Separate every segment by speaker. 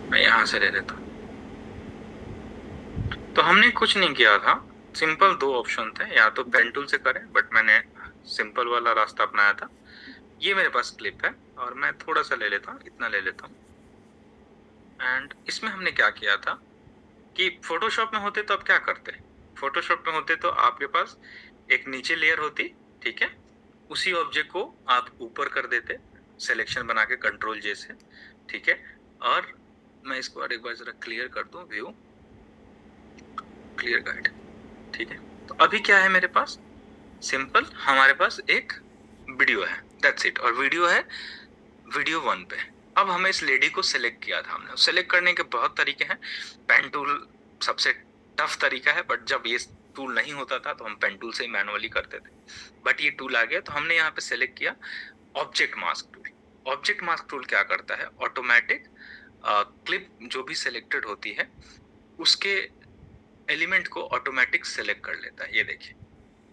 Speaker 1: मैं यहाँ से ले लेता हूँ। तो हमने कुछ नहीं किया था, सिंपल दो ऑप्शन थे, या तो पेन टूल से करें, बट मैंने सिंपल वाला रास्ता अपनाया था। ये मेरे पास क्लिप है और मैं थोड़ा सा ले लेता हूँ, इतना ले लेता हूँ। एंड इसमें हमने क्या किया था कि फोटोशॉप में होते तो आप क्या करते, फोटोशॉप में होते तो आपके पास एक नीचे लेयर होती, ठीक है, उसी ऑब्जेक्ट को आप ऊपर कर देते सिलेक्शन बना के कंट्रोल जे से, ठीक है। और मैं इसको और एक बार जरा क्लियर कर दूं, व्यू क्लियर गाइड, ठीक है। तो अभी क्या है मेरे पास, सिंपल हमारे पास एक वीडियो है, दैट्स इट। और वीडियो है वीडियो वन पे। अब हमें इस लेडी को सिलेक्ट किया था, हमने सिलेक्ट करने के बहुत तरीके हैं। पेन टूल सबसे टफ तरीका है, बट जब ये टूल नहीं होता था तो हम पेन टूल से ही मैनुअली करते थे, बट ये टूल आ गया तो हमने यहाँ पे सिलेक्ट किया object mask tool. Object mask tool क्या करता है, ऑटोमेटिक क्लिप जो भी सिलेक्टेड होती है उसके एलिमेंट को ऑटोमेटिक सिलेक्ट कर लेता है, ये देखिए,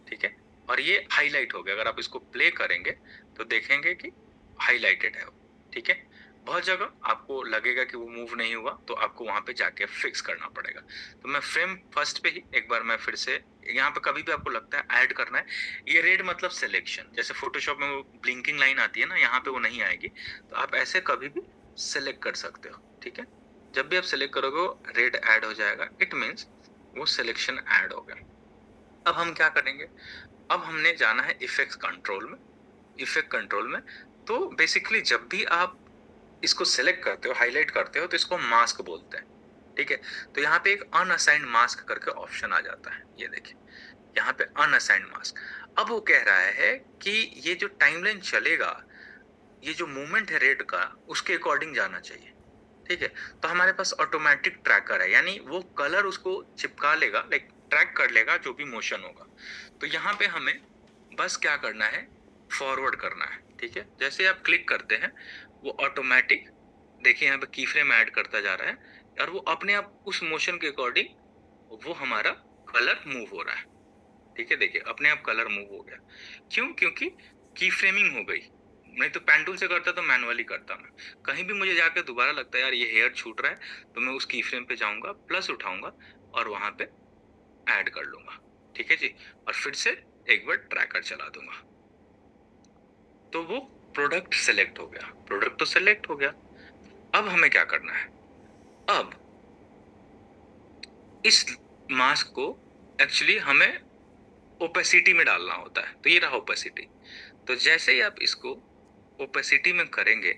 Speaker 1: ठीक है। और ये हाईलाइट हो गया, अगर आप इसको प्ले करेंगे तो देखेंगे कि हाईलाइटेड है वो, ठीक है। बहुत जगह आपको लगेगा कि वो मूव नहीं हुआ, तो आपको वहां पे जाके फिक्स करना पड़ेगा। तो मैं फ्रेम फर्स्ट पे ही एक बार मैं फिर से यहाँ पे, कभी भी आपको लगता है ऐड करना है, ये रेड मतलब सिलेक्शन, जैसे फोटोशॉप में वो ब्लिंकिंग लाइन आती है ना, यहाँ पे वो नहीं आएगी। तो आप ऐसे कभी भी सिलेक्ट कर सकते हो, ठीक है। जब भी आप सिलेक्ट करोगे रेड ऐड हो जाएगा, इट मीन्स वो सिलेक्शन ऐड हो गया। अब हम क्या करेंगे, अब हमने जाना है इफेक्ट कंट्रोल में। इफेक्ट कंट्रोल में तो बेसिकली जब भी आप इसको सेलेक्ट करते हो, हाईलाइट करते हो, तो इसको मास्क बोलते हैं, ठीक है। तो यहाँ पे एक अनअसाइंड मास्क करके ऑप्शन आ जाता है, ये देखिए यहाँ पे अनअसाइंड मास्क। अब वो कह रहा है कि ये जो टाइमलाइन चलेगा, ये जो मूवमेंट है रेड का, उसके अकॉर्डिंग जाना चाहिए, ठीक है। तो हमारे पास ऑटोमेटिक ट्रैकर है, यानी वो कलर उसको चिपका लेगा, लाइक ट्रैक कर लेगा जो भी मोशन होगा। तो यहाँ पे हमें बस क्या करना है, फॉरवर्ड करना है, ठीक है। जैसे आप क्लिक करते हैं वो ऑटोमेटिक, देखिए यहाँ पे की फ्रेम ऐड करता जा रहा है, और वो अपने आप उस मोशन के अकॉर्डिंग वो हमारा कलर मूव हो रहा है, ठीक है। देखिए अपने आप कलर मूव हो गया, क्यों, क्योंकि की फ्रेमिंग हो गई। नहीं तो पेन टूल से करता तो मैनुअली करता मैं। कहीं भी मुझे जाकर दोबारा लगता है यार ये हेयर छूट रहा है, तो मैं उस की फ्रेम पे जाऊंगा, प्लस उठाऊंगा और वहां पे ऐड कर लूंगा, ठीक है जी। और फिर से एक बार ट्रैकर चला दूंगा, तो वो प्रोडक्ट सेलेक्ट हो गया, प्रोडक्ट तो सेलेक्ट हो गया। अब हमें क्या करना है, अब इस मास्क को एक्चुअली हमें ओपेसिटी में डालना होता है। तो ये रहा ओपेसिटी। तो जैसे ही आप इसको ओपेसिटी में करेंगे,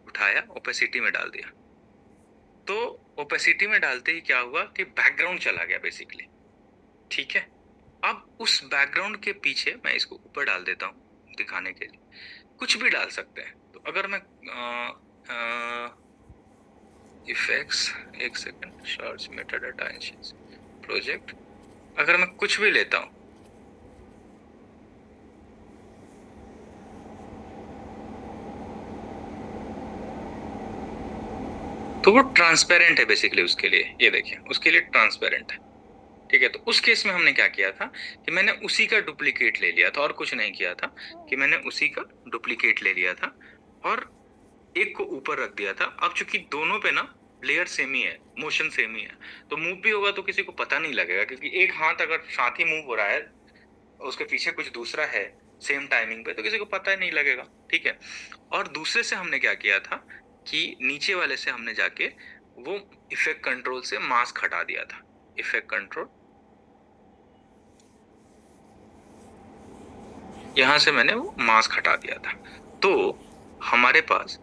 Speaker 1: उठाया ओपेसिटी में डाल दिया, तो ओपेसिटी में डालते ही क्या हुआ कि बैकग्राउंड चला गया बेसिकली, ठीक है। अब उस बैकग्राउंड के पीछे मैं इसको ऊपर डाल देता हूँ दिखाने के लिए, कुछ भी डाल सकते हैं। तो अगर मैं इफेक्ट्स, एक second, search Meta data project, अगर मैं कुछ भी लेता हूँ, तो वो ट्रांसपेरेंट है बेसिकली उसके लिए, ये देखिए उसके लिए ट्रांसपेरेंट है, ठीक है। तो उस केस में हमने क्या किया था कि मैंने उसी का डुप्लीकेट ले लिया था, और कुछ नहीं किया था, कि मैंने उसी का डुप्लीकेट ले लिया था और एक को ऊपर रख दिया था। अब चूंकि दोनों पे ना लेयर सेम ही है, मोशन सेम ही है, तो मूव भी होगा तो किसी को पता नहीं लगेगा, क्योंकि एक हाथ अगर साथ ही मूव हो रहा है और उसके पीछे कुछ दूसरा है सेम टाइमिंग पे, तो किसी को पता ही नहीं लगेगा, ठीक है। और दूसरे से हमने क्या किया था कि नीचे वाले से हमने जाके वो इफेक्ट कंट्रोल से मास्क हटा दिया था, इफेक्ट कंट्रोल, यहां से मैंने वो मास्क हटा दिया था। तो हमारे पास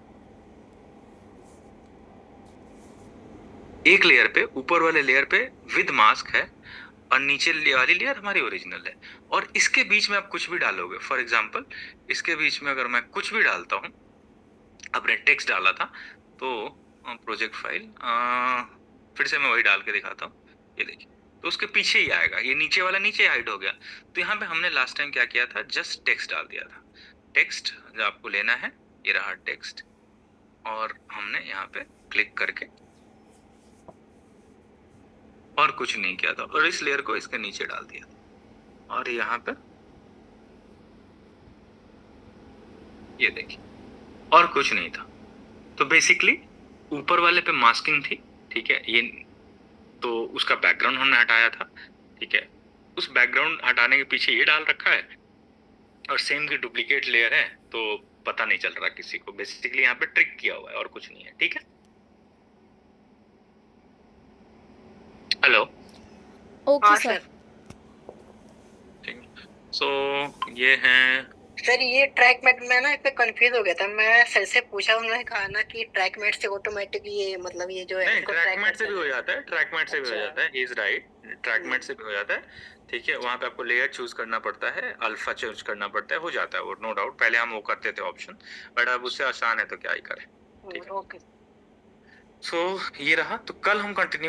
Speaker 1: एक लेयर पे, ऊपर वाले लेयर पे विद मास्क है, और नीचे वाली लेयर हमारी ओरिजिनल है। और इसके बीच में आप कुछ भी डालोगे, फॉर एग्जाम्पल इसके बीच में अगर मैं कुछ भी डालता हूँ, आपने टेक्स्ट डाला था तो प्रोजेक्ट फाइल, फिर से मैं वही डाल के दिखाता हूँ, ये देखिए, तो उसके पीछे ही आएगा, ये नीचे वाला नीचे हाइड हो गया। तो यहाँ पे हमने लास्ट टाइम क्या किया था, जस्ट टेक्स्ट डाल दिया था। टेक्स्ट जो आपको लेना है, ये रहा टेक्स्ट, और हमने यहाँ पे क्लिक करके और कुछ नहीं किया था, और इस लेयर को इसके नीचे डाल दिया था, और यहाँ पे ये देखिए और कुछ नहीं था। तो बेसिकली ऊपर वाले पे मास्किंग थी, ठीक है, ये तो उसका बैकग्राउंड हमने हटाया था, ठीक है। उस बैकग्राउंड हटाने के पीछे ये डाल रखा है और सेम की डुप्लीकेट लेयर है, तो पता नहीं चल रहा किसी को। बेसिकली यहाँ पे ट्रिक किया हुआ है और कुछ नहीं है, ठीक है। हेलो।
Speaker 2: ओके
Speaker 3: हाँ
Speaker 2: सर।
Speaker 3: सर।
Speaker 1: ठीक है, सो ये है।
Speaker 3: सर ये ट्रैक मैट में ना इतना कंफ्यूज हो गया था, मैं सर से पूछा, उन्होंने कहा ना कि ट्रैक मैट से ऑटोमेटिक ये मतलब ये जो है
Speaker 1: नहीं,
Speaker 3: इसको
Speaker 1: ट्रैक
Speaker 3: ट्रैक
Speaker 1: मैट से
Speaker 3: करता
Speaker 1: भी हो
Speaker 3: है।
Speaker 1: जाता है, ट्रैक मैट से भी हो
Speaker 3: अच्छा।
Speaker 1: जाता है, he is right. Track mat से भी हो जाता है, ठीक है। वहां पे आपको लेयर चूज करना पड़ता है, अल्फा चूज करना पड़ता है, हो जाता है वो, नो डाउट। पहले हम वो करते थे ऑप्शन, बट अब उससे आसान है तो क्या ही करें, ठीक है।
Speaker 3: ओके।
Speaker 1: सो ये रहा, तो कल हम कंटिन्यू